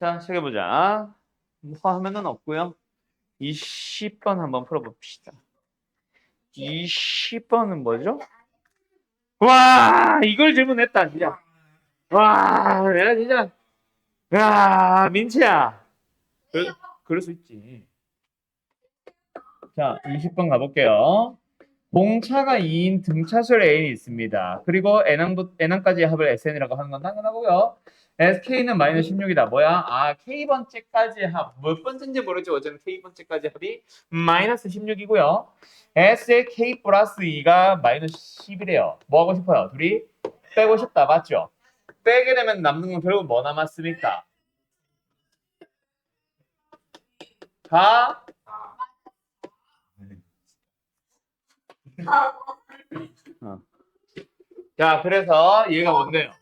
자, 시작해보자. 화면은 없고요. 20번 한번 풀어봅시다. 20번은 뭐죠? 와, 이걸 질문했다, 진짜. 와, 내가 진짜. 야, 민채야. 그럴 수 있지. 자, 20번 가볼게요. 봉차가 2인 등차수열 N이 있습니다. 그리고 N항까지의 합을 SN이라고 하는 건 당연하고요. SK는 마이너스 16이다. 뭐야? 아, K번째까지의 합. 몇 번째인지 모르죠. 어쨌든 K번째까지 합이 마이너스 16이고요. S의 K 플러스 2가 마이너스 10이래요. 뭐 하고 싶어요? 둘이 빼고 싶다. 맞죠? 빼게 되면 남는 건 결국 뭐 남았습니까? 가? 어. 자, 그래서 얘가 뭔데요?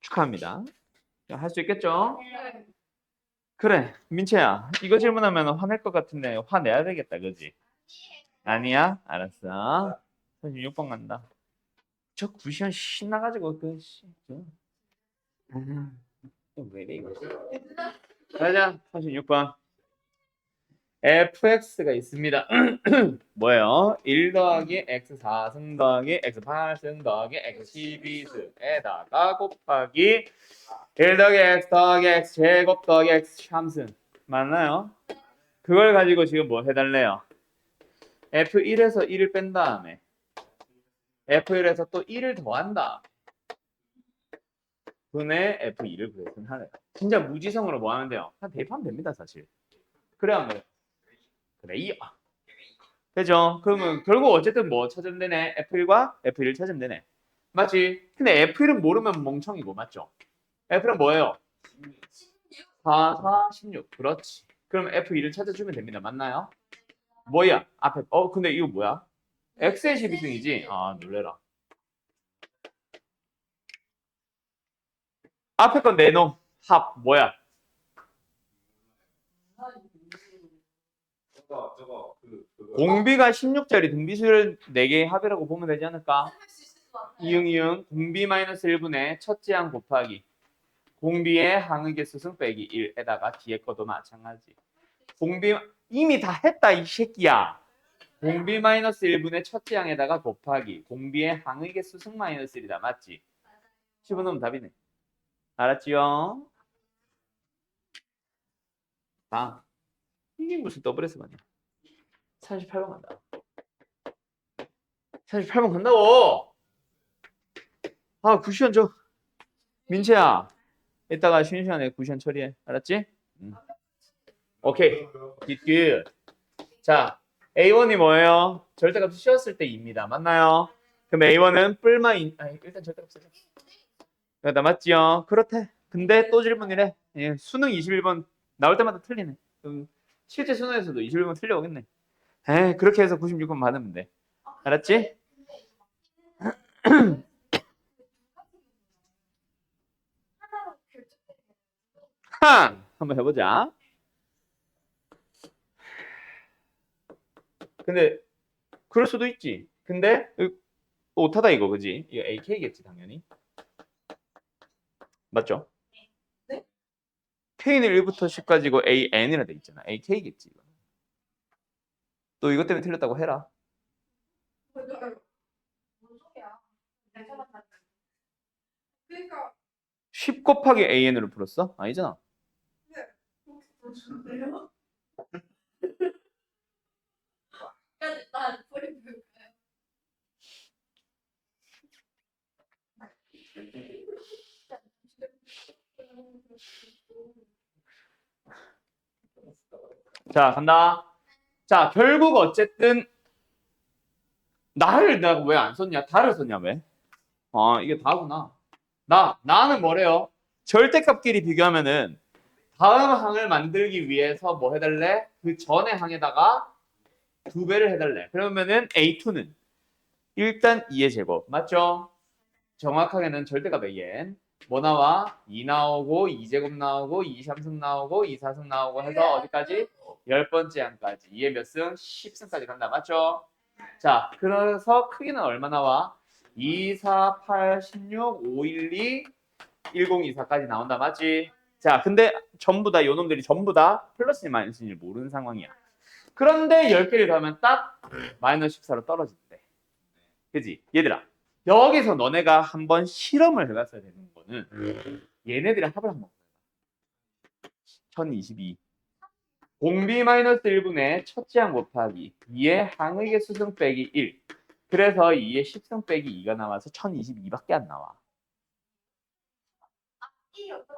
축하합니다. 할 수 있겠죠? 그래, 민채야. 이거 질문하면 화낼 것 같은데 화내야 되겠다, 그지? 아니야? 알았어. 36번 간다. 저 구시원 신나가지고 왜 이래 이거? 가자. 36번. fx가 있습니다. 뭐예요? 1 더하기 x 4승 더하기 x 8승 더하기 x 12승에다가 곱하기 1 더하기 x 더하기 x 제곱 더하기 x 3승 맞나요? 그걸 가지고 지금 뭐 해달래요? F1에서 1을 뺀 다음에 F1에서 또 1을 더한다. 분의 F2를 구했으면 하래요. 진짜 무지성으로 뭐 하면 돼요? 그냥 대입하면 됩니다, 사실. 그래 안 그래? 그래요. 되죠? 그러면 결국 어쨌든 뭐 찾으면 되네? F1과 F1을 찾으면 되네. 맞지? 근데 F1은 모르면 멍청이고, 맞죠? F1은 뭐예요? 4, 4, 16. 그렇지. 그럼 F2를 찾아주면 됩니다. 맞나요? 뭐야? 앞에, 근데 이거 뭐야? X의 12승이지? 아, 놀래라. 앞에 건 내놈. 합, 뭐야? 공비가 16짜리 등비수를 4개의 합이라고 보면 되지 않을까? 이응 공비 마이너스 1분의 첫째 항 곱하기 공비의 항의 개수승 빼기 1에다가 뒤에 것도 마찬가지. 공비 이미 다 했다 이 새끼야. 공비 마이너스 1분의 첫째 항에다가 곱하기 공비의 항의 개수승 마이너스 1이다. 맞지? 집어넣으면 답이네. 알았지요? 아, 이게 무슨 더블에서 맞냐? 48번 간다. 48번 간다고! 아, 구시원 줘. 민채야, 이따가 쉬는 시간에 구시원 처리해. 알았지? 오케이. good. 자, A1이 뭐예요? 절대값이 쉬었을 때 2입니다. 맞나요? 그럼 A1은 일단 절대값 쓰자. 나 맞지요? 그렇대. 근데 또 질문이래. 예, 수능 21번 나올 때마다 틀리네. 실제 수능에서도 21번 틀려오겠네. 에이, 그렇게 해서 96번 받으면 돼. 알았지? 한번 해보자. 근데 그럴 수도 있지. 근데 오타다 이거 그지? 이거 AK겠지 당연히. 맞죠? 네? K는 1부터 10까지고 AN이라 돼 있잖아. AK겠지. 또 이것 때문에 틀렸다고 해라. 뭔 소리야? 그러니까 10 곱하기 AN으로 풀었어? 아니잖아. 그렇게 보시는데요? 난 소리 들을까요? 자, 간다. 자, 결국 어쨌든 나를 내가 왜 안 썼냐? 다를 썼냐 왜? 이게 다구나. 나는 뭐래요? 절대값끼리 비교하면은 다음 항을 만들기 위해서 뭐 해달래? 그 전의 항에다가 2배를 해달래. 그러면은 A2는 일단 2의 제곱. 맞죠? 정확하게는 절대값 AN. 뭐 나와? 2 나오고 2제곱 나오고 2 3승 나오고 2 4승 나오고 해서 어디까지? 10번째 항까지 2의 몇 승? 10승까지 간다. 맞죠? 자, 그래서 크기는 얼마 나와? 2, 4, 8, 16, 5, 1, 2, 1024까지 나온다. 맞지? 자, 근데 전부 다 요놈들이 전부 다 플러스니 마이너스인지 모르는 상황이야. 그런데 10개를 더하면 딱 마이너스 14로 떨어진대. 그지? 얘들아, 여기서 너네가 한번 실험을 해봤어야 되는 거는 얘네들의 합을 한번 1022 공비-1분의 첫째 항 곱하기 2의 항의 수승 빼기 1 그래서 2의 10승 빼기 2가 나와서 1022밖에 안 나와. 이 없다.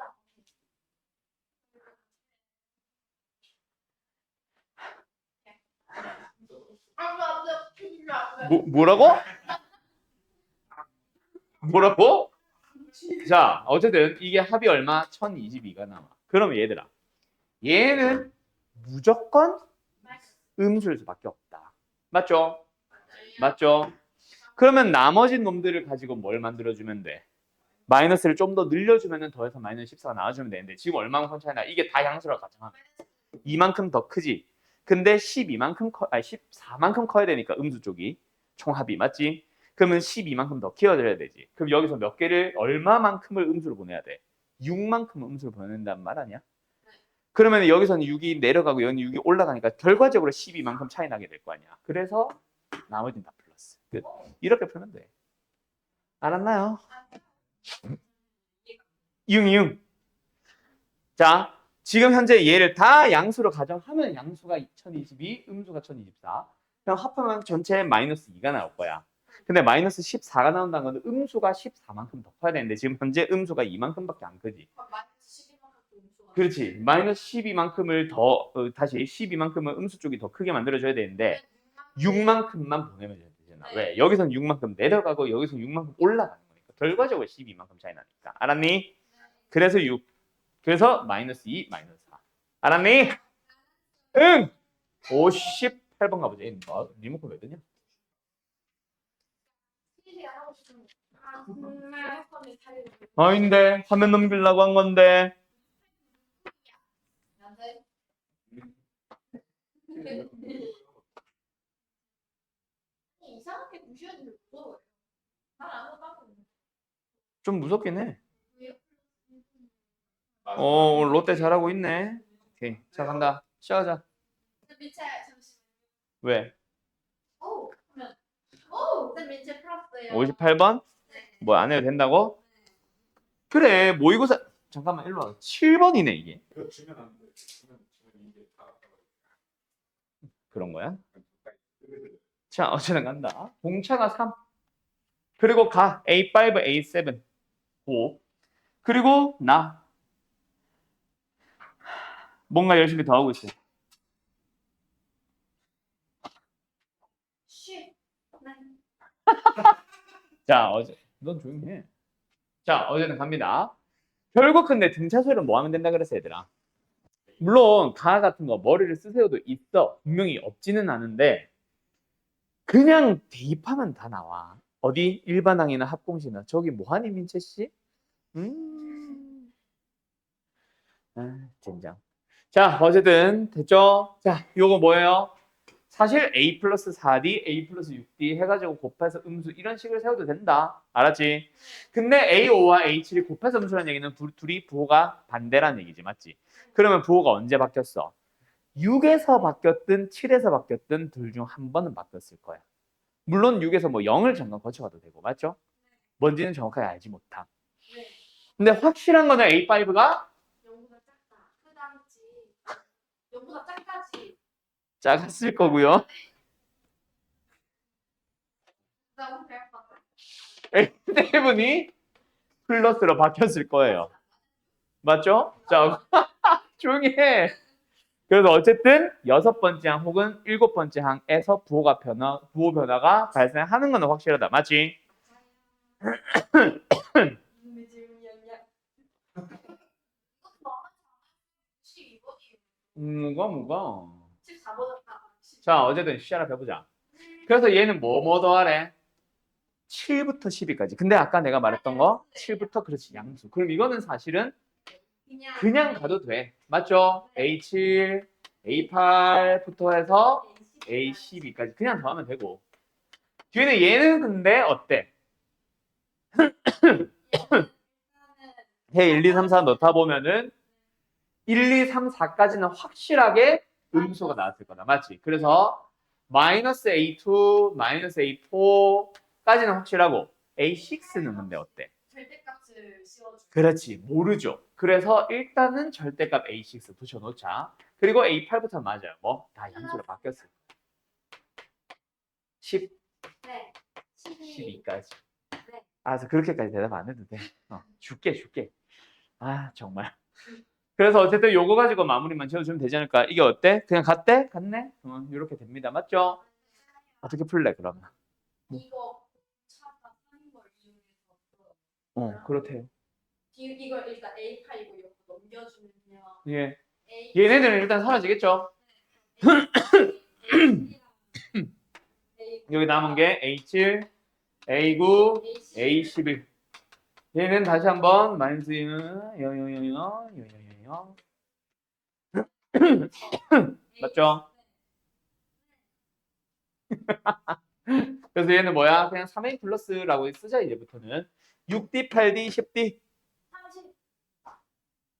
뭐라고? 뭐라고? 자, 어쨌든 이게 합이 얼마? 1022가 나와. 그러면 얘들아, 얘는 무조건 음수일 수밖에 없다. 맞죠? 맞죠? 그러면 나머지 놈들을 가지고 뭘 만들어주면 돼? 마이너스를 좀 더 늘려주면 더해서 마이너스 14가 나와주면 되는데 지금 얼마만큼 차이나? 이게 다 양수라고 가정하면 이만큼 더 크지? 근데 12만큼 아니 14만큼 커야 되니까 음수 쪽이 총합이 맞지? 그러면 12만큼 더 키워줘야 되지. 그럼 여기서 몇 개를 얼마만큼을 음수로 보내야 돼? 6만큼 음수로 보낸다는 말 아니야? 그러면 여기서는 6이 내려가고 여기는 6이 올라가니까 결과적으로 12만큼 차이 나게 될 거 아니야. 그래서 나머지는 다 플러스. 끝. 이렇게 풀면 돼. 알았나요? 이응. 자, 지금 현재 얘를 다 양수로 가정하면 양수가 2022, 음수가 1024. 그럼 합하면 전체 마이너스 2가 나올 거야. 근데 마이너스 14가 나온다는 건 음수가 14만큼 더 커야 되는데 지금 현재 음수가 2만큼밖에 안 크지. 그렇지. 마이너스 12만큼을 더 다시 12만큼은 음수 쪽이 더 크게 만들어줘야 되는데 6만큼만 보내면 되잖아. 왜? 여기서는 6만큼 내려가고 여기서 6만큼 올라가는 거니까 결과적으로 12만큼 차이 나니까. 알았니? 그래서 6. 그래서 마이너스 2, 마이너스 4. 알았니? 응! 58번 가보자. 리모컨 왜 되냐? 아닌데 화면 넘기려고 한 건데. 이상하게 무시하는데 무서워요. 난안 오다고. 좀 무섭긴 해. 오늘 롯데 잘하고 있네. 오케이. 자, 간다. 시작하자. 민채 잠시. 왜? 오, 그러면 오, 민채 풀었어요. 58번? 뭐 안 해도 된다고? 그래. 모의고사 잠깐만 일로 와. 7번이네 이게. 그런 거야? 자, 어쨌든 간다. 공차가 3. 그리고 가. A5, A7. 5. 그리고 나. 뭔가 열심히 더 하고 있어. 자, 넌 조용히 해. 자, 어제는 갑니다. 결국 근데 등차수열은 뭐 하면 된다 그랬어, 얘들아? 물론 가 같은 거 머리를 쓰세요도 있어. 분명히 없지는 않은데 그냥 대입하면 다 나와. 어디? 일반항이나 합공시나. 저기 뭐하니, 민채 씨? 아, 젠장. 자, 어쨌든 됐죠? 자, 요거 뭐예요? 사실 A 플러스 4D, A 플러스 6D 해가지고 곱해서 음수 이런 식으로 세워도 된다. 알았지? 근데 A5와 A7이 곱해서 음수라는 얘기는 둘이 부호가 반대라는 얘기지. 맞지? 그러면 부호가 언제 바뀌었어? 6에서 바뀌었든 7에서 바뀌었든 둘 중 한 번은 바뀌었을 거야. 물론 6에서 뭐 0을 잠깐 거쳐가도 되고. 맞죠? 뭔지는 정확하게 알지 못함. 근데 확실한 거는 A5가 0보다 작다. 크다지. 0보다 작다지. 작았을 거고요. 너무 배고팠다. A7이 플러스로 바뀌었을 거예요. 맞죠? 자, 조용히 해. 그래서 어쨌든 6번째 항 혹은 7번째 항에서 부호 변화가 발생하는 건 확실하다. 맞지? 뭐가? 14보다. 자, 어쨌든 시작을 해보자. 그래서 얘는 뭐 더하래? 7부터 12까지. 근데 아까 내가 말했던 거 7부터 그렇지 양수. 그럼 이거는 사실은 그냥 가도 돼. 맞죠? A7, A8부터 해서 A12까지 그냥 더하면 되고 뒤에는 얘는 근데 어때? 해 1, 2, 3, 4 넣다 보면은 1, 2, 3, 4까지는 확실하게 음수가 나왔을 거다. 맞지? 그래서 마이너스 A2, 마이너스 A4까지는 확실하고 A6는 근데 어때? 절대값을 씌워줘. 그렇지. 모르죠. 그래서 일단은 절대값 A6 붙여놓자. 그리고 A8부터 맞아요. 뭐? 다 양수로 바뀌었어요. 10, 네. 12까지. 네. 알았어. 그렇게까지 대답 안 해도 돼. 줄게. 아, 정말. 그래서 어쨌든 요거 가지고 마무리만 지어주면 되지 않을까? 이게 어때? 그냥 갔대? 갔네? 이렇게 됩니다. 맞죠? 어떻게 풀래, 그러면? 이거 차가 하는 걸 이용해서 그렇대요. 이걸 일단 A8이고 이거 넘겨주면요. 예. A 얘네들은 일단 사라지겠죠? 여기 남은 게 A7, A9, A11. 얘는 다시 한번 마이너스 요요요요 맞죠? 그래서 얘는 뭐야? 그냥 3A 플러스라고 쓰자 이제부터는 6D, 8D, 10D 30.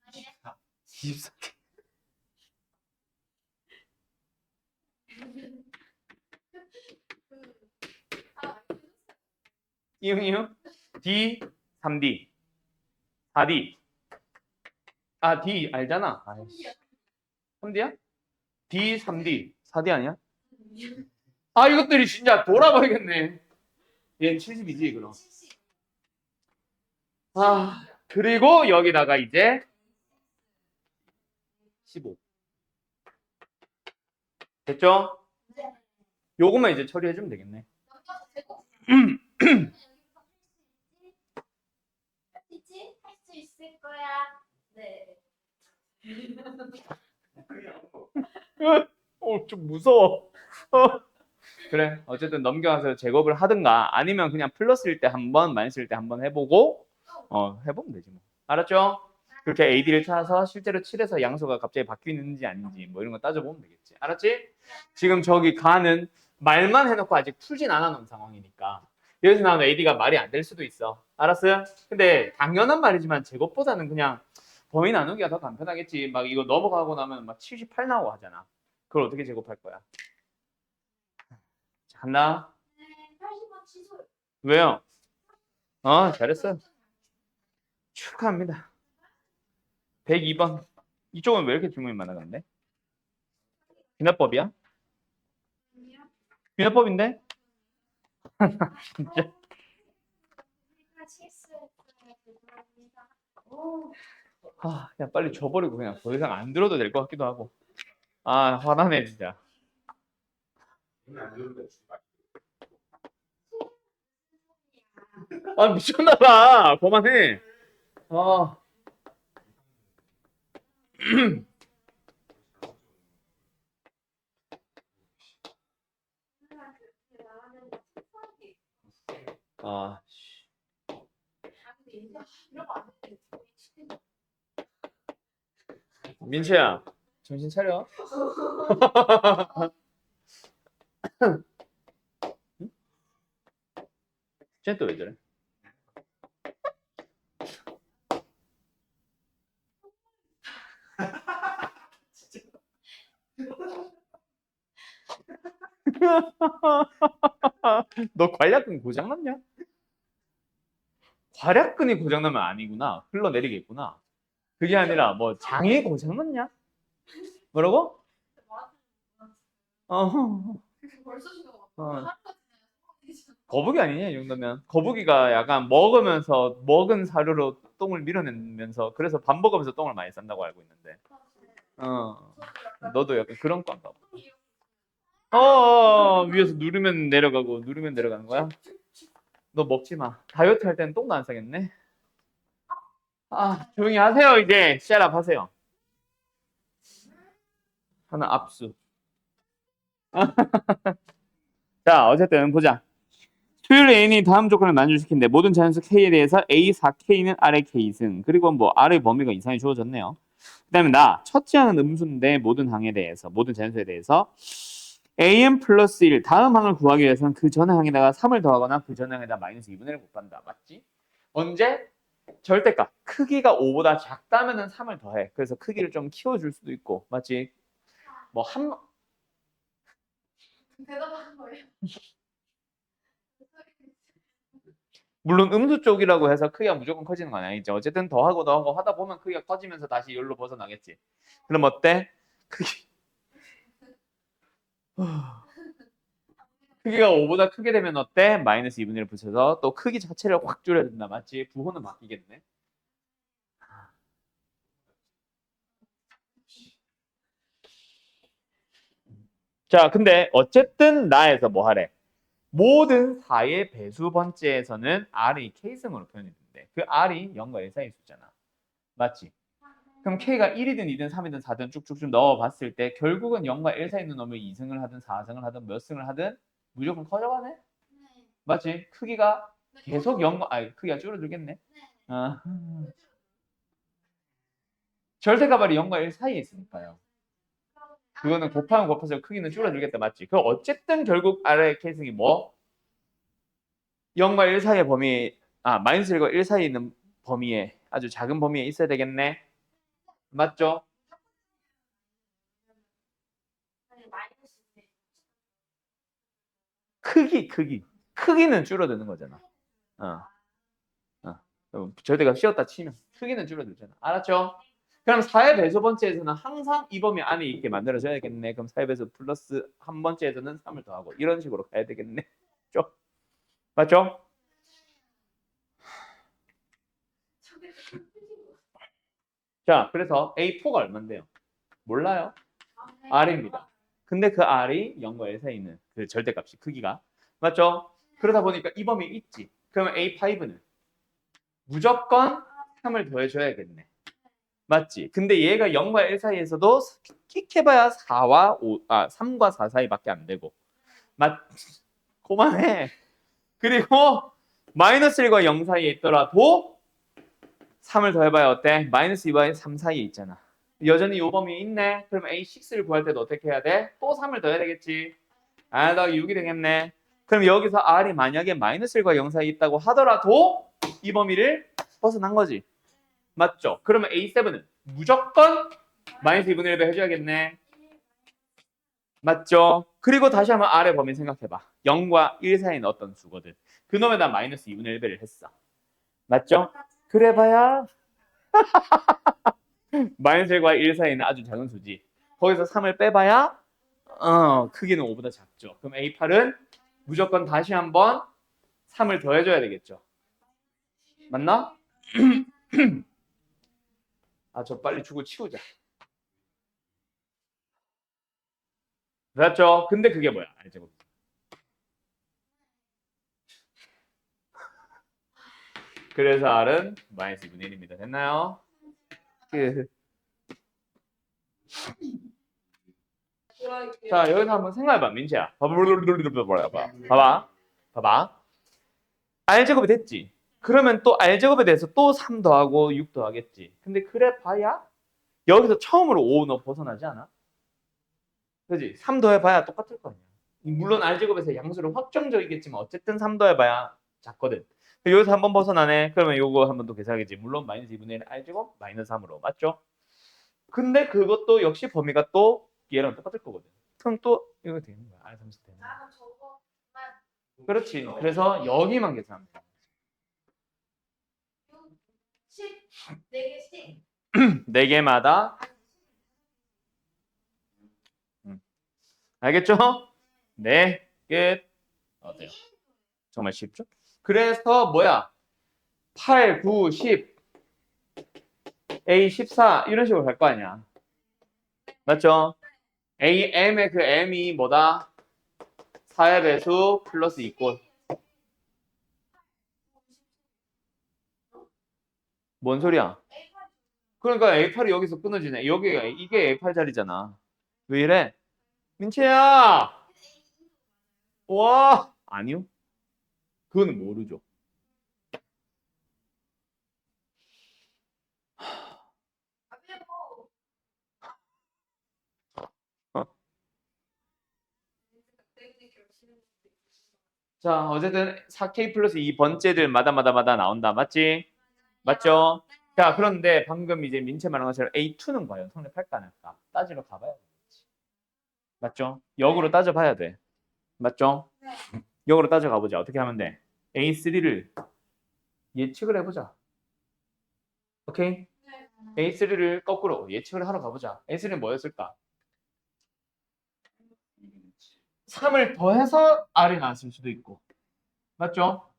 아니에요? 24D 이응 D, 3D 4D D 알잖아. 아이씨. 3D야? D, 3D 4D 아니야? 이것들이 진짜 돌아버리겠네. 얘는 70이지 그럼. 그리고 여기다가 이제 15 됐죠? 네. 요것만 이제 처리해주면 되겠네. 넘겨서 되고. 있지? 할 수 있을 거야. 네. 좀 무서워. 그래. 어쨌든 넘겨서 제곱을 하든가 아니면 그냥 플러스일 때 한 번, 마이너스일 때 한 번 해보고 해보면 되지 뭐. 알았죠? 그렇게 AD를 찾아서 실제로 7에서 양수가 갑자기 바뀌는지 아닌지 뭐 이런 거 따져보면 되겠지. 알았지? 지금 저기 가는 말만 해놓고 아직 풀진 않아 놓은 상황이니까 여기서 나오는 AD가 말이 안 될 수도 있어. 알았어요? 근데 당연한 말이지만 제곱보다는 그냥 범위 나누기가 더 간편하겠지. 막 이거 넘어가고 나면 막 78 나오고 하잖아. 그걸 어떻게 제곱할 거야? 자, 간다. 80번 취소. 왜요? 잘했어요. 축하합니다. 102번. 이쪽은 왜 이렇게 질문이 많아졌네? 비나법이야? 비나법인데? 진짜. 그냥 빨리 줘버리고 그냥 더 이상 안 들어도 될 것 같기도 하고. 화나네 진짜. 미쳤나봐. 그만해. 민채야, 정신 차려. 쟤 또 왜 저래? 너 관략근 고장났냐? 관략근이 고장나면 아니구나. 흘러내리겠구나. 그게 아니라 뭐 장이 고장났냐? 뭐라고? 벌써 쉬어. 거북이 아니냐 이 정도면. 거북이가 약간 먹으면서 먹은 사료로 똥을 밀어내면서 그래서 밥 먹으면서 똥을 많이 싼다고 알고 있는데. 너도 약간 그런 건가 봐. 위에서 누르면 내려가고 누르면 내려가는 거야? 너 먹지 마. 다이어트 할 때는 똥도 안 싸겠네. 조용히 하세요 이제. 샷업 하세요. 하나 압수. 자, 어쨌든 보자. 수율 n이 다음 조건을 만족시킨데 모든 자연수 k에 대해서 a 4k는 r의 k승 그리고 뭐 r의 범위가 이상이 주어졌네요. 그다음에 나 첫째 항은 음수인데 모든 항에 대해서 모든 잔수에 대해서 am 플러스 1 다음 항을 구하기 위해서는 그 전 항에다가 3을 더하거나 그 전 항에다 마이너스 2분의 1을 곱한다. 맞지? 언제? 절대값. 크기가 5보다 작다면은 3을 더해. 그래서 크기를 좀 키워줄 수도 있고. 맞지? 뭐 대답하는 거예요. 물론 음수 쪽이라고 해서 크기가 무조건 커지는 건 아니죠. 어쨌든 더하고 하다 보면 크기가 커지면서 다시 열로 벗어나겠지. 그럼 어때? 크기가 5보다 크게 되면 어때? 마이너스 2분의 1 붙여서 또 크기 자체를 확 줄여준다. 맞지? 부호는 바뀌겠네. 자, 근데 어쨌든 나에서 뭐 하래? 모든 4의 배수 번째에서는 R이 K승으로 표현이 된대. 그 R이 0과 1 사이 수잖아. 맞지? 그럼 K가 1이든 2든 3이든 4든 쭉쭉쭉 넣어봤을 때 결국은 0과 1 사이 있는 놈을 2승을 하든 4승을 하든 몇 승을 하든 무조건 커져가네? 네. 맞지? 크기가 계속 0과 크기가 줄어들겠네. 아, 절대값이 0과 1 사이에 있으니까요. 그거는 곱하면 곱해서 크기는 줄어들겠다. 맞지? 그럼 어쨌든 결국 R의 K승이 뭐? 0과 1 사이의 범위, 마이너스 1과 1 사이에 있는 범위에 아주 작은 범위에 있어야 되겠네. 맞죠? 크기는 줄어드는 거잖아. 어, 절대값 씌웠다 치면 크기는 줄어들잖아. 알았죠? 그럼 4의 배수 번째에서는 항상 이 범위 안에 있게 만들어져야겠네. 그럼 4의 배수 플러스 한 번째에서는 3을 더하고 이런 식으로 가야 되겠네. 맞죠? 자, 그래서 A4가 얼마인데요? 몰라요. R입니다. 근데 그 R이 0과 1 사이에 있는 그 절대값이 크기가 맞죠? 그러다 보니까 이 범위에 있지. 그러면 A5는 무조건 3을 더해줘야겠네. 맞지? 근데 얘가 0과 1 사이에서도 끽해봐야 3과 4 사이밖에 안 되고 그만해. 그리고 마이너스 1과 0 사이에 있더라도 3을 더해봐야 어때? 마이너스 2와 3 사이에 있잖아. 여전히 요 범위에 있네. 그럼 A6를 구할 때도 어떻게 해야 돼? 또 3을 더해야 되겠지. 더 6이 되겠네. 그럼 여기서 R이 만약에 마이너스 1과 0 사이에 있다고 하더라도 이 범위를 벗어난 거지. 맞죠? 그러면 A7은 무조건 마이너스 2분의 1배 해줘야겠네. 맞죠? 그리고 다시 한번 R의 범위 생각해봐. 0과 1 사이는 어떤 수거든. 그놈에다 마이너스 2분의 1배를 했어. 맞죠? 그래봐야 마이너스 1과 1 사이는 아주 작은 수지. 거기서 3을 빼봐야 크기는 5보다 작죠. 그럼 A8은 무조건 다시 한번 3을 더해줘야 되겠죠. 맞나? 저 빨리 죽을 치우자. 맞죠? 근데 그게 뭐야? R제곱. 그래서 R은 마이너스 2분의 1입니다. 됐나요? 자, 여기서 한번 생각해봐, 민지야. 봐봐. R제곱이 됐지? 그러면 또 R제곱에 대해서 또 3 더하고 6 더하겠지. 근데 그래 봐야 여기서 처음으로 5 너 벗어나지 않아? 그지? 3 더해봐야 똑같을 거 아니야. 물론 R제곱에서 양수는 확정적이겠지만 어쨌든 3 더해봐야 작거든. 여기서 한번 벗어나네. 그러면 요거 한번 또 계산하겠지. 물론 마이너스 2분의 1 R제곱 마이너스 3으로. 맞죠? 근데 그것도 역시 범위가 또 얘랑 똑같을 거거든. 그럼 또 이거 되는 거야. R30 되는 거야. 나는 저거 그렇지. 그래서 여기만 계산하면 돼. 10, 4개씩. 4개마다 알겠죠? 네, 끝. 어때요? 정말 쉽죠? 그래서 뭐야? 8, 9, 10, A 14 이런 식으로 갈 거 아니야. 맞죠? A, M의 그 M이 뭐다? 4의 배수 플러스 2꼴. 뭔 소리야? 그러니까 A8이 여기서 끊어지네. 여기가 이게 A8 자리잖아. 왜 이래? 민채야! 와! 아니요. 그거는 모르죠. 때문에 결심을 수도 있어. 자, 어쨌든 4K 플러스 2번째들마다 나온다. 맞지? 맞죠? 자, 그런데 방금 이제 민채 말한 것처럼 A2는 과연 성립할까 안 할까? 따지러 가봐야 되겠지. 맞죠? 역으로 따져봐야 돼. 맞죠? 네. 역으로 따져가보자. 어떻게 하면 돼? A3를 예측을 해보자. 오케이? 네. A3를 거꾸로 예측을 하러 가보자. A3는 뭐였을까? 3을 더해서 R이 나왔을 수도 있고. 맞죠?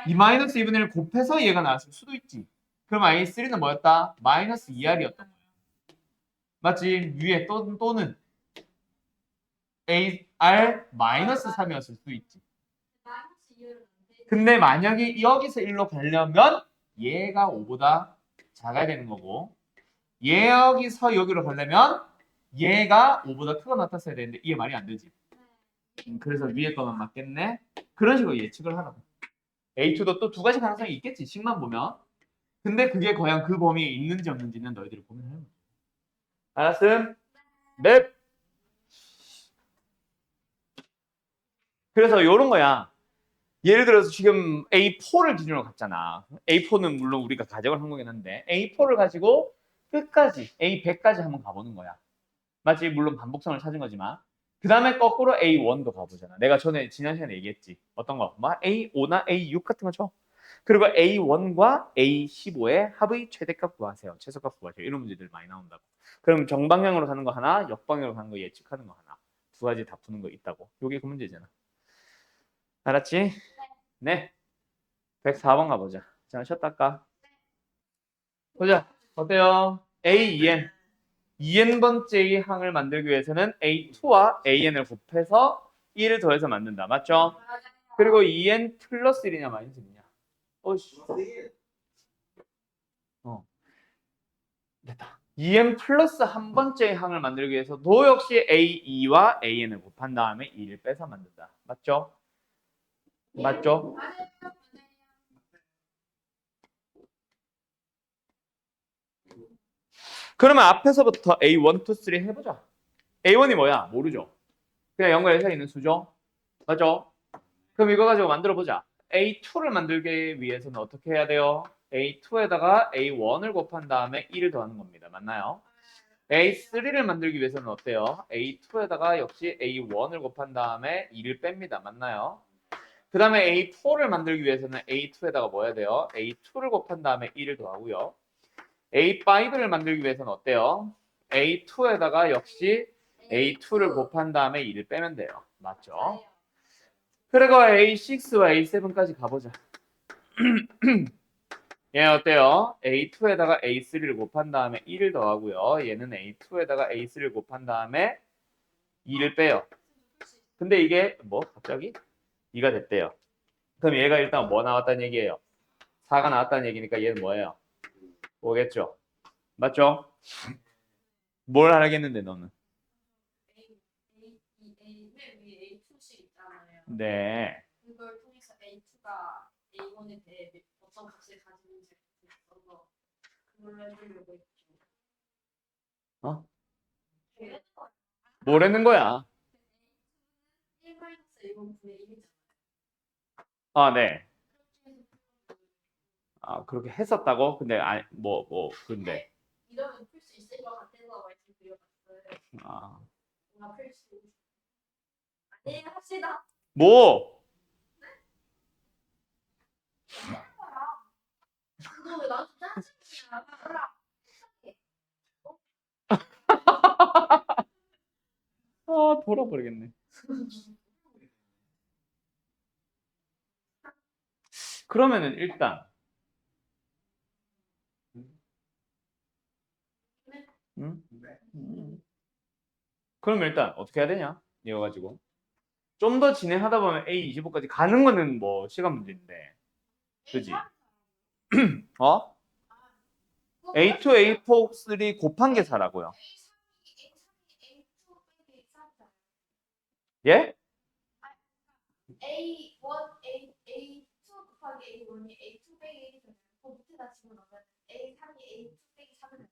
이 마이너스 2분의 1을 곱해서 얘가 나왔을 수도 있지. 그럼 A3는 뭐였다? 마이너스 2R이었던 거야. 맞지? 위에 또는 AR 마이너스 3이었을 수도 있지. 마이너스 이유는 안 돼. 근데 만약에 여기서 1로 가려면 얘가 5보다 작아야 되는 거고 여기서 여기로 가려면 얘가 5보다 크게 나타났어야 되는데 이게 말이 안 되지. 그래서 위에 거만 맞겠네. 그런 식으로 예측을 하라고. A2도 또 두 가지 가능성이 있겠지. 식만 보면. 근데 그게 과연 그 범위에 있는지 없는지는 너희들이 고민하는 거야. 알았음? 넵. 그래서 요런 거야. 예를 들어서 지금 A4를 기준으로 갔잖아. A4는 물론 우리가 가정을 한 거긴 한데 A4를 가지고 끝까지 A100까지 한번 가보는 거야. 맞지? 물론 반복선을 찾은 거지만 그 다음에 거꾸로 A1도 가보잖아. 내가 전에 지난 시간에 얘기했지. 어떤 거? 막 A5나 A6 같은 거 쳐. 그리고 A1과 A15의 합의 최대값 구하세요. 최소값 구하세요. 이런 문제들 많이 나온다고. 그럼 정방향으로 가는 거 하나, 역방향으로 가는 거 예측하는 거 하나. 두 가지 다 푸는 거 있다고. 요게 그 문제잖아. 알았지? 네. 104번 가보자. 자, 쉬었다 할까? 보자. 어때요? A, 2N. 2N번째의 항을 만들기 위해서는 A2와 AN을 곱해서 1을 더해서 만든다. 맞죠? 그리고 2N 플러스 1이냐 마이너스 1이냐? 어이씨. 됐다. 2N 플러스 한 번째의 항을 만들기 위해서도 역시 A2와 AN을 곱한 다음에 2를 빼서 만든다. 맞죠? 맞죠? 그러면 앞에서부터 A1, 2, 3 해보자. A1이 뭐야? 모르죠? 그냥 연결해서 있는 수죠? 맞죠? 그럼 이거 가지고 만들어보자. A2를 만들기 위해서는 어떻게 해야 돼요? A2에다가 A1을 곱한 다음에 1을 더하는 겁니다. 맞나요? A3를 만들기 위해서는 어때요? A2에다가 역시 A1을 곱한 다음에 2를 뺍니다. 맞나요? 그 다음에 A4를 만들기 위해서는 A2에다가 뭐 해야 돼요? A2를 곱한 다음에 1을 더하고요. A5를 만들기 위해서는 어때요? A2에다가 역시 A2를 곱한 다음에 2를 빼면 돼요. 맞죠? 그리고 A6와 A7까지 가보자. 얘 어때요? A2에다가 A3를 곱한 다음에 1을 더하고요. 얘는 A2에다가 A3를 곱한 다음에 2를 빼요. 근데 이게 뭐 갑자기 2가 됐대요. 그럼 얘가 일단 뭐 나왔다는 얘기예요? 4가 나왔다는 얘기니까 얘는 뭐예요? 5겠죠? 맞죠? 뭘 알겠는데 너는? 맨 위에 A2씩 있잖아요. 네. 그걸 통해서 A2가 A1에 대해 어떤 값을 가지는지 있어서 그걸로 해보려고 했죠. 어? 걔는 뭐라는 거야? 1-A1 분의 1이잖아요. 아, 네. 아, 그렇게 했었다고? 근데 근데 이러면 풀 수 있을 것 같아서 말씀드려봤어요. 아, 뭔가 풀 수. 아니 합시다. 뭐? 그거 왜 나한테 짜증이야? 알아. 아, 돌아버리겠네. 그러면은 일단 응? 그러면 일단 어떻게 해야 되냐? 이거 가지고 좀 더 진행하다 보면 A25까지 가는 거는 뭐 시간 문제인데, 그지? 어? A2, A4, 3 곱한 게 4라고요. 예? A2 곱하기 A1이 A2 빼기 1이잖아요. 그 밑에다 집어넣으면 A3이 A2 빼기 3은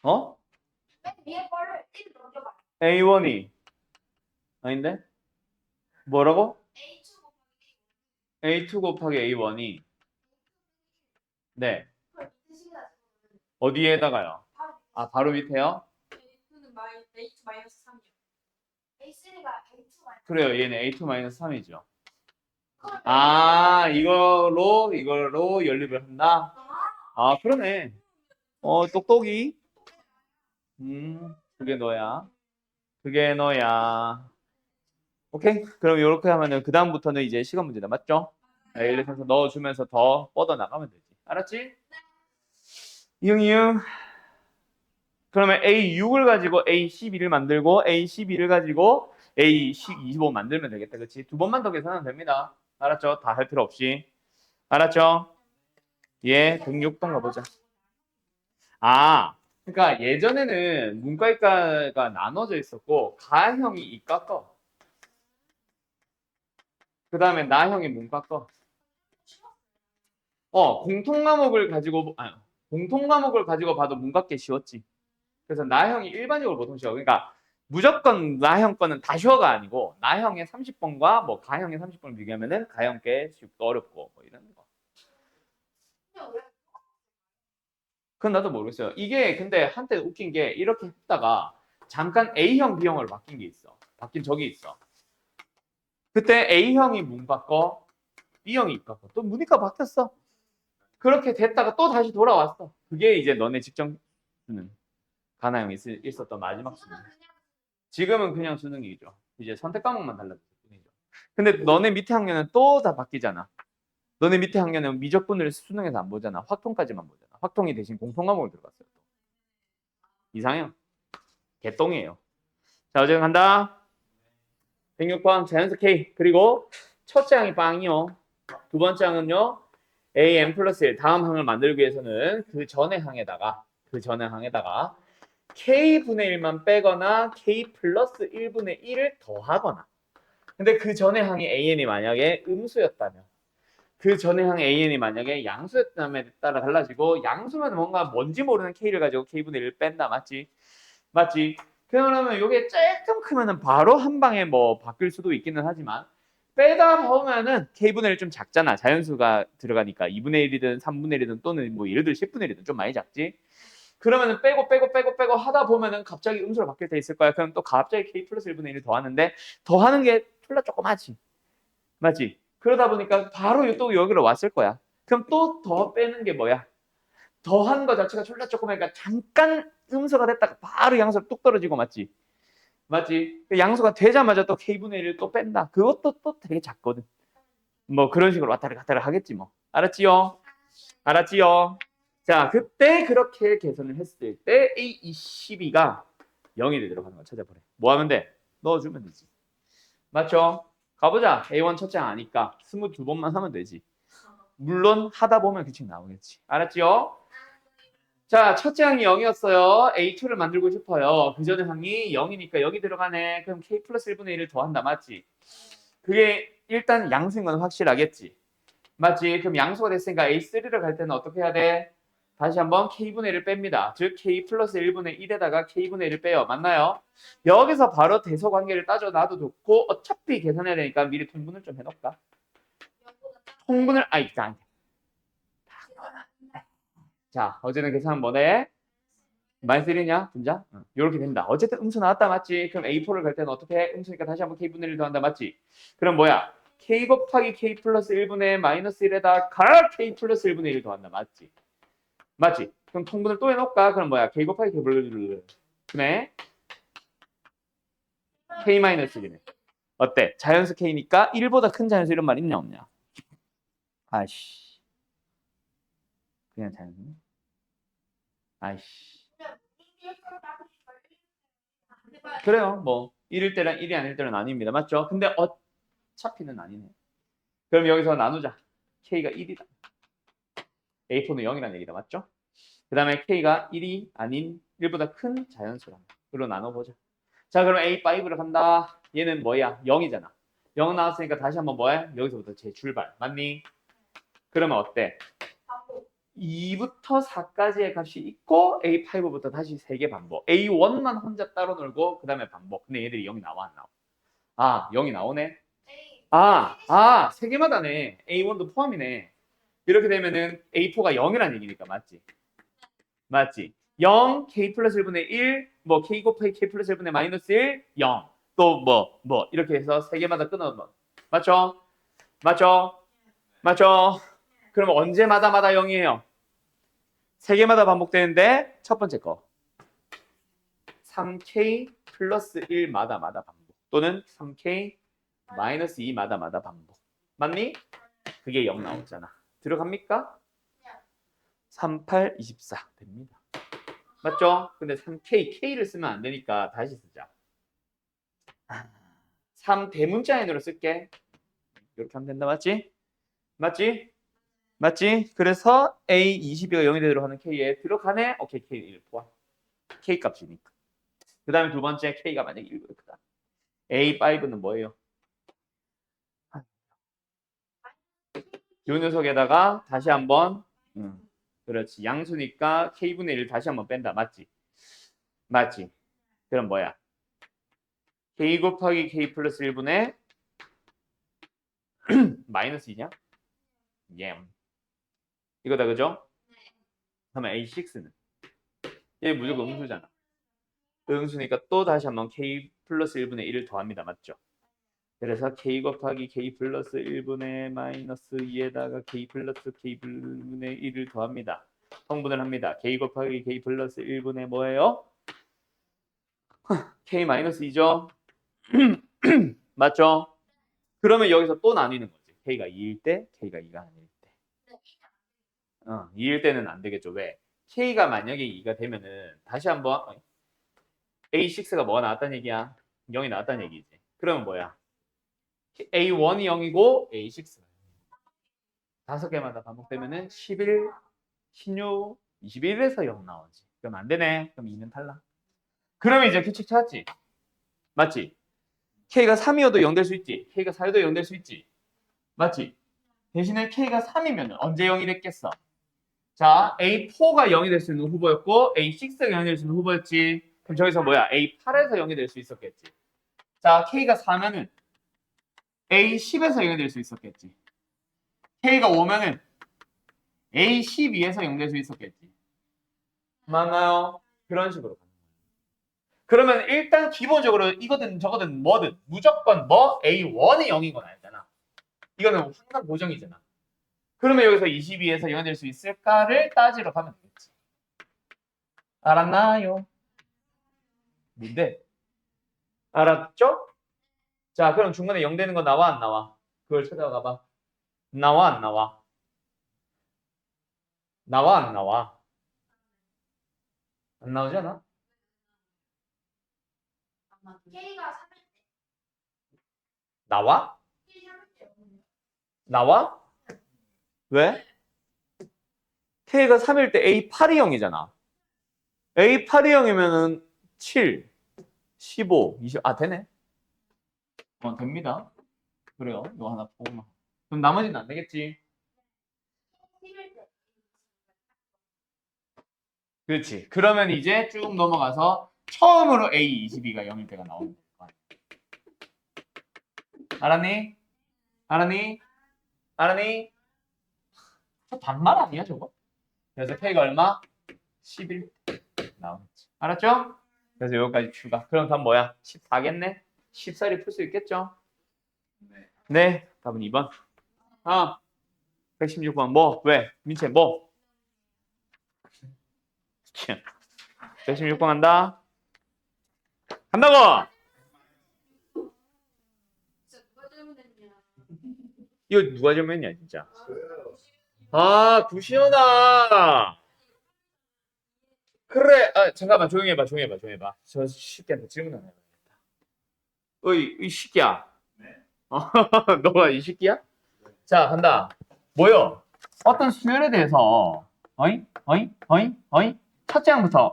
어? 맨 위에 거를 1 넘겨봐. A1이 아닌데? 뭐라고? A2 곱하기 A2 곱하기 A1이 네. 그럼 밑에 식에다 집어넣으면 어디에다가요? 바로 아, 바로 밑에요? A2는 A2 마이너스 3이요. A3가 A2 마이너스 그래요. 얘는 A2-3이죠. 아, 이걸로 연립을 한다? 아, 그러네. 똑똑이. 그게 너야. 그게 너야. 오케이. 그럼 이렇게 하면은 그다음부터는 이제 시간 문제다. 맞죠? 일렉션서 넣어주면서 더 뻗어 나가면 되지. 알았지? 이응. 그러면 A6을 가지고 A12를 만들고 A12를 가지고 A25 만들면 되겠다. 그치? 두 번만 더 계산하면 됩니다. 알았죠? 다 할 필요 없이. 알았죠? 예, 106번 가보자. 아, 그러니까 예전에는 문과이과가 나눠져 있었고 가형이 이과 거, 그 다음에 나형이 문과 거. 공통 과목을 가지고 봐도 문과께 쉬웠지. 그래서 나형이 일반적으로 보통 쉬워. 그러니까 무조건 나형 거는 다 쉬워가 아니고 나형의 30번과 뭐 가형의 30번을 비교하면은 가형께 쉽고 어렵고 뭐 이런 거. 그건 나도 모르겠어요. 이게 근데 한때 웃긴 게 이렇게 했다가 잠깐 A형, B형으로 바뀐 게 있어. 바뀐 적이 있어. 그때 A형이 문과 거, B형이 이과 거. 또 문이과 바뀌었어. 그렇게 됐다가 또 다시 돌아왔어. 그게 이제 너네 직전 수능 가나형이 있었던 마지막 수능. 지금은 그냥 수능이죠. 이제 선택 과목만 달라졌을 뿐이죠. 근데 너네 밑에 학년은 또 다 바뀌잖아. 너네 밑에 학년은 미적분을 수능에서 안 보잖아. 확통까지만 보잖아. 확통이 대신 공통 과목을 들어갔어요. 이상형. 개똥이에요. 자, 어제 간다. 106번 자연수 K. 그리고 첫째 항이 빵이요. 두 번째 항은요. AM 플러스 1. 다음 항을 만들기 위해서는 그 전의 항에다가 K분의 1만 빼거나 K 플러스 1분의 1을 더하거나. 근데 그 전의 항이 AN이 만약에 음수였다면 그 전의 항 AN이 만약에 양수였다면 따라 달라지고 양수면 뭔가 뭔지 모르는 K를 가지고 K분의 1을 뺀다. 맞지? 맞지? 그러면 이게 조금 크면은 바로 한 방에 뭐 바뀔 수도 있기는 하지만 빼다 보면은 K분의 1 좀 작잖아. 자연수가 들어가니까 2분의 1이든 3분의 1이든 또는 뭐 예를 들어 10분의 1이든 좀 많이 작지? 그러면은 빼고 하다 보면은 갑자기 음수로 바뀔 때 있을 거야. 그럼 또 갑자기 K 플러스 1분의 1을 더하는데 더하는 게 졸라 조그마지. 맞지? 그러다 보니까 바로 또 여기로 왔을 거야. 그럼 또 더 빼는 게 뭐야? 더한 거 자체가 졸라 조그마니까 잠깐 음수가 됐다가 바로 양수로 뚝 떨어지고 맞지? 맞지? 양수가 되자마자 또 K분의 1을 또 뺀다. 그것도 또 되게 작거든. 뭐 그런 식으로 왔다리 갔다리 하겠지 뭐. 알았지요? 알았지요? 자, 그때 그렇게 계산을 했을 때 A12가 0이 되도록 하는 걸 찾아보래. 뭐 하면 돼? 넣어주면 되지. 맞죠? 가보자. A1 첫째 아니까 22번만 하면 되지. 물론 하다 보면 규칙 나오겠지. 알았지요? 자, 첫째 항이 0이었어요. A2를 만들고 싶어요. 그 전에 항이 0이니까 여기 들어가네. 그럼 K 플러스 1분의 1을 더한다. 맞지? 그게 일단 양수인 건 확실하겠지. 맞지? 그럼 양수가 됐으니까 A3를 갈 때는 어떻게 해야 돼? 다시 한번 K분의 1을 뺍니다. 즉 K 플러스 1분의 1에다가 K분의 1을 빼요. 맞나요? 여기서 바로 대소 관계를 따져놔도 좋고 어차피 계산해야 되니까 미리 통분을 좀 해놓을까? 통분을 일단 자, 어제는 계산 뭐네? 마이너스1이냐? 분자? 이렇게 된다. 어쨌든 음수 나왔다. 맞지? 그럼 A4를 갈 때는 어떻게 해? 음수니까 다시 한번 K분의 1 더한다. 맞지? 그럼 뭐야? K 곱하기 K 플러스 1분의 마이너스 1에다가 K 플러스 1분의 1 더한다. 맞지? 맞지? 그럼 통분을 또 해놓을까? 그럼 뭐야? K 곱하기 K 플러스 1. 그네? K 마이너스 1이네. 어때? 자연수 K니까 1보다 큰 자연수 이런 말 있냐 없냐? 아이씨. 그냥 자연수네? 아이씨. 그래요. 뭐 1일 때랑 1이 아닐 때는 아닙니다. 맞죠? 근데 어차피는 아니네. 그럼 여기서 나누자. K가 1이다. A4는 0이라는 얘기다. 맞죠? 그 다음에 K가 1이 아닌 1보다 큰 자연수로 나눠보자. 자, 그럼 A5를 간다. 얘는 뭐야? 0이잖아. 0 나왔으니까 다시 한번 뭐해? 여기서부터 재출발. 맞니? 그러면 어때? 2부터 4까지의 값이 있고 A5부터 다시 3개 반복. A1만 혼자 따로 놀고 그 다음에 반복. 근데 얘들이 0이 나와 안 나와? 아, 0이 나오네. A 세 개마다네. A1도 포함이네. 이렇게 되면은 A4가 0이라는 얘기니까 맞지? 맞지? 0, K 플러스 1분의 1, 뭐 K 곱하기 K 플러스 1분의 마이너스 1, 0. 또 뭐 이렇게 해서 세 개마다 끊어. 맞죠? 맞죠? 맞죠? 그러면 언제마다마다 0이에요? 세 개마다 반복되는데 첫 번째 거. 3K 플러스 1마다 반복. 또는 3K 마이너스 2마다 반복. 맞니? 그게 0 나오잖아. 들어갑니까? 3, 8, 24 됩니다. 맞죠? 근데 3K, K를 쓰면 안 되니까 다시 쓰자. 3 대문자 n으로 쓸게. 이렇게 하면 된다. 맞지? 맞지? 맞지? 그래서 A22가 0이 되도록 하는 K에 들어가네? 오케이, K 1 포함. K 값이니까. 그 다음에 두 번째 K가 만약에 1보다 크다. A5는 뭐예요? 요 녀석에다가 다시 한번 그렇지. 양수니까 K분의 1을 다시 한번 뺀다. 맞지? 맞지? 그럼 뭐야? K 곱하기 K 플러스 1분의 마이너스 2냐? 예. 이거다, 그죠? 그러면 A6는? 얘 무조건 음수잖아. 음수니까 또 다시 한번 K 플러스 1분의 1을 더합니다. 맞죠? 그래서 K 곱하기 K 플러스 1분의 마이너스 2에다가 K 플러스 K 분의 1을 더합니다. 성분을 합니다. K 곱하기 K 플러스 1분의 뭐예요? K 마이너스 2죠? 맞죠? 그러면 여기서 또 나뉘는 거지. K가 2일 때, K가 2가 아닐 때. 2일 때는 안 되겠죠. 왜? K가 만약에 2가 되면은 다시 한번 A6가 뭐가 나왔다는 얘기야? 0이 나왔다는 얘기지. 그러면 뭐야? A1이 0이고 A6가 다섯 개마다 반복되면은 11, 16, 21에서 0 나오지. 그럼 안 되네. 그럼 2는 탈락. 그러면 이제 규칙 찾았지? 맞지? K가 3이어도 0 될 수 있지. K가 4여도 0 될 수 있지. 맞지? 대신에 K가 3이면 언제 0이 됐겠어? 자, A4가 0이 될 수 있는 후보였고 A6가 0이 될 수 있는 후보였지. 그럼 저기서 뭐야? A8에서 0이 될 수 있었겠지. 자, K가 4면은 A10에서 0이 될 수 있었겠지. K가 5면은 A12에서 0 될 수 있었겠지. 맞나요? 그런 식으로. 그러면 일단 기본적으로 이거든 저거든 뭐든 무조건 뭐 A1이 0인 건 알잖아. 이거는 항상 고정이잖아. 그러면 여기서 22에서 0이 될 수 있을까를 따지러 가면 되겠지. 알았나요? 뭔데? 알았죠? 자, 그럼 중간에 0 되는 거 나와 안 나와? 그걸 찾아가 봐. 나와 안 나와? 나와 안 나와? 안 나오잖아? K가 3일 나와? 때 K 3일 때 나와? 왜? K가 3일 때 A8이 0이잖아. A8이 0이면은 7, 15, 20. 아, 되네. 됩니다. 그래요. 이거 하나 보고만. 그럼 나머지는 안 되겠지. 11일 때 그렇지. 그러면 이제 쭉 넘어가서 처음으로 A22가 0일 때가 나오는 거야. 알았니? 알았니? 알았니? 저 반말 아니야, 저거? 그래서 K가 얼마? 11 나오겠지. 알았죠? 그래서 여기까지 추가. 그럼 답 뭐야? 14겠네? 14를 풀 수 있겠죠? 네. 답은 2번. 116번. 뭐? 왜? 민채 뭐? 116번 한다. 간다고! 진짜 누가 잘못했냐. 이거 누가 잘못했냐, 진짜. 아, 구시연아. 그래. 잠깐만, 조용히 해봐. 저 새끼한테 질문 하나 해봐야겠다. 이 새끼야. 너가 이 새끼야? 자, 간다. 뭐요? 어떤 수열에 대해서, 첫째 항부터,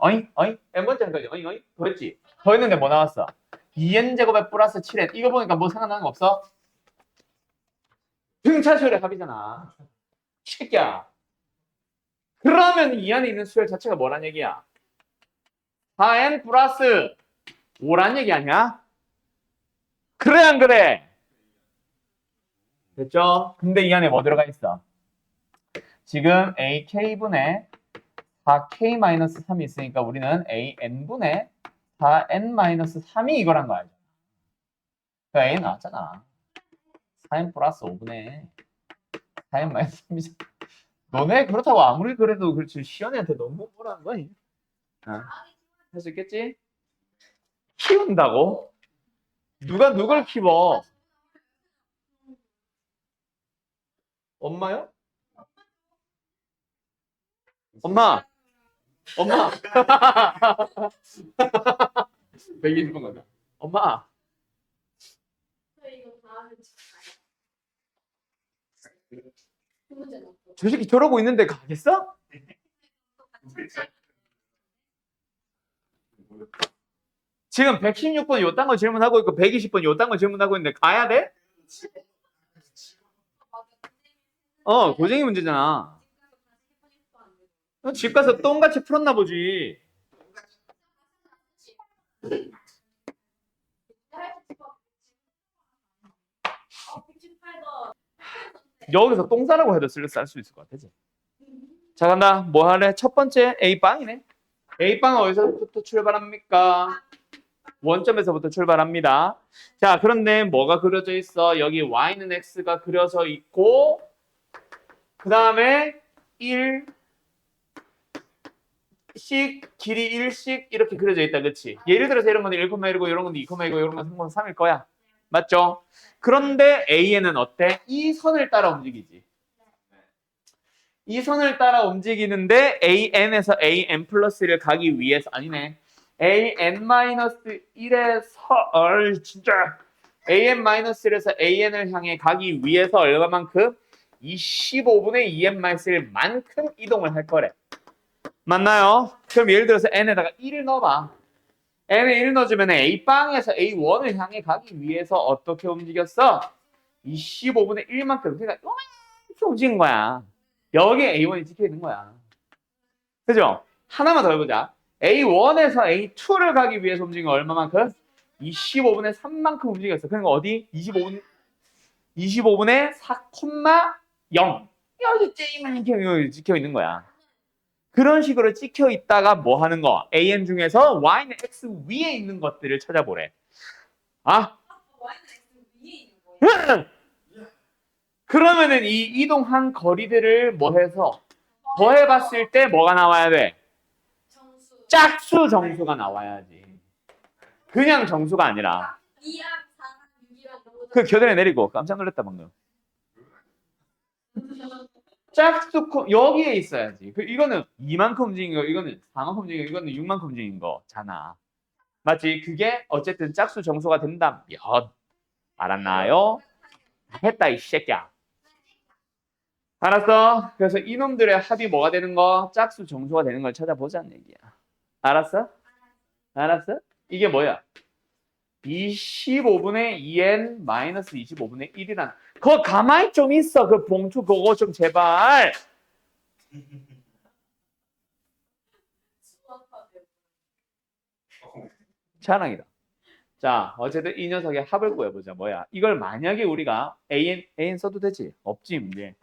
n번째 항까지, 더 했지? 더 했는데 뭐 나왔어? 2n제곱에 플러스 7n. 이거 보니까 뭐 생각나는 거 없어? 등차수열의 합이잖아. 이 새끼야. 그러면 이 안에 있는 수열 자체가 뭐란 얘기야? 4n 플러스 5란 얘기 아니야? 그래 안 그래? 됐죠? 근데 이 안에 뭐 들어가 있어? 지금 AK분의 4K-3이 있으니까 우리는 AN분의 4N-3이 이거란 거 알죠? 그러니까 A 나왔잖아. 4N 플러스 5분의 4N-3이잖아. 너네 그렇다고 아무리 그래도 그렇지 시연이한테 너무 뭐라는 거야? 할 수 있겠지? 키운다고? 누가 누굴 키워? 엄마요? 엄마! 엄마! 120번 간다. 엄마! 저 이거 다음에 칠까요? 두 문제 넣고. 저 새끼 저러고 있는데 가겠어? 지금 116번 요딴 거 질문하고 있고 120번 요딴 거 질문하고 있는데 가야 돼? 고쟁이 문제잖아. 집 가서 똥같이 풀었나 보지. 여기서 똥 싸라고 해도 쌀 수 있을 것 같아. 자, 간다. 뭐 하래? 첫 번째 A빵이네. A빵은 어디서부터 출발합니까? 원점에서부터 출발합니다. 자, 그런데 뭐가 그려져 있어? 여기 Y는 X가 그려져 있고 그 다음에 1씩 길이 1씩 이렇게 그려져 있다. 그치? 예를 들어서 이런 건 1,1이고 이런 건 2,2고 이런 건 3,3일 거야. 맞죠? 그런데 AN은 어때? 이 선을 따라 움직이지. 이 선을 따라 움직이는데 AN에서 AN 플러스 1을 가기 위해서 아니네. AN-1에서 진짜 AN-1에서 AN을 향해 가기 위해서 얼마만큼? 25분의 2n-1만큼 이동을 할 거래. 맞나요? 그럼 예를 들어서 n에다가 1을 넣어봐. n에 1을 넣어주면 A빵에서 A1을 향해 가기 위해서 어떻게 움직였어? 25분의 1만큼. 그러니까 이렇게 움직인 거야. 여기에 A1이 찍혀 있는 거야. 그죠? 하나만 더 해보자. A1에서 A2를 가기 위해서 움직인 거 얼마만큼? 25분의 3만큼 움직였어. 그러니까 어디? 25분의 4,0. 여기 째이만 찍혀 있는 거야. 그런 식으로 찍혀 있다가 뭐 하는 거? AN 중에서 Y는 X 위에 있는 것들을 찾아보래. 아? 그러면은 이 이동한 거리들을 뭐 해서 더해봤을 때 뭐가 나와야 돼? 짝수 정수가 나와야지. 그냥 정수가 아니라. 2랑 4랑 6이랑 그 교대에 내리고 깜짝 놀랐다 방금. 짝수 여기에 있어야지. 이거는 2만큼 움직인 거, 이거는 4만큼 움직인 거, 이거는 6만큼 움직인 거잖아. 맞지? 그게 어쨌든 짝수 정수가 된다면 알았나요? 했다 이 새끼야. 알았어? 그래서 이놈들의 합이 뭐가 되는 거? 짝수 정수가 되는 걸 찾아보자는 얘기야. 알았어? 알았어? 이게 뭐야? 25분의 2n 마이너스 25분의 1이란 그거 가만히 좀 있어. 그 봉투 그거 좀 제발. 자랑이다. 자, 어쨌든 이 녀석의 합을 구해보자. 뭐야? 이걸 만약에 우리가 AN 써도 되지? 없지 문제.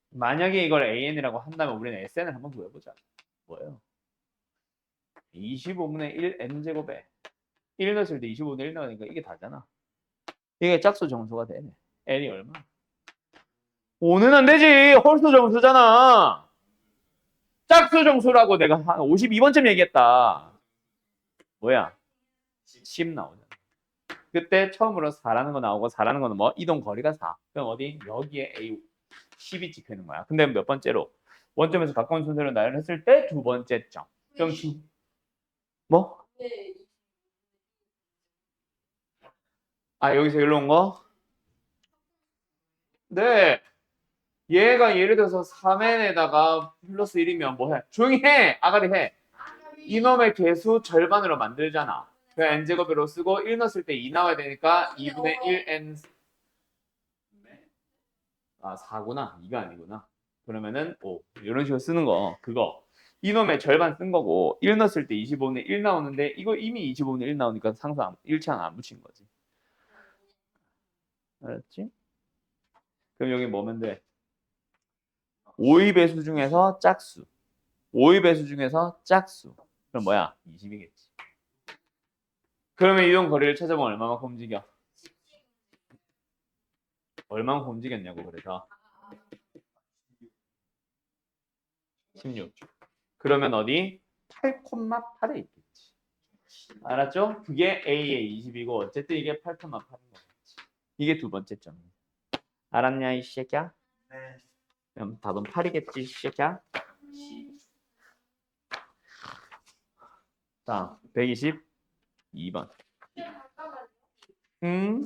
만약에 이걸 AN이라고 한다면 우리는 SN을 한번 구해보자. 뭐예요? 25분의 1 N제곱에 1 넣었을 때 25분의 1 나오니까 이게 다잖아. 이게 짝수 정수가 되네. N이 얼마? 5는 안 되지. 홀수 정수잖아. 짝수 정수라고 내가 한 52번쯤 얘기했다. 뭐야? 10 나오잖아. 그때 처음으로 4라는 거 나오고 4라는 거는 뭐? 이동 거리가 4. 그럼 어디? 여기에 A 10이 찍혀 있는 거야. 근데 몇 번째로? 원점에서 가까운 순서로 나열했을 때 두 번째 점. 그럼 뭐? 아, 여기서 일로 온 거? 네. 얘가 예를 들어서 3n에다가 플러스 1이면 뭐 해? 조용히 해! 아가리 해! 이놈의 개수 절반으로 만들잖아. 그 n제곱으로 쓰고 1 넣었을 때 2 나와야 되니까 2분의 1n 4구나. 2가 아니구나. 그러면은 5. 이런 식으로 쓰는 거. 그거. 이놈의 절반 쓴 거고 1 넣었을 때 25분의 1 나오는데 이거 이미 25분의 1 나오니까 상수 1창 안 붙인 거지. 알았지? 그럼 여기 뭐면 돼? 5의 배수 중에서 짝수. 5의 배수 중에서 짝수. 그럼 뭐야? 20이겠지. 그러면 이동 거리를 찾아보면 얼마만큼 움직여? 얼마만큼 움직였냐고 그래서 16. 그러면 어디? 8,8에 있겠지. 알았죠? 그게 A의 20이고 어쨌든 이게 8,8인 거겠지. 이게 두 번째 점이야. 알았냐 이 새끼야? 네. 그럼 답은 8이겠지 이 새끼야? 다음 122번. 잠깐만요. 음?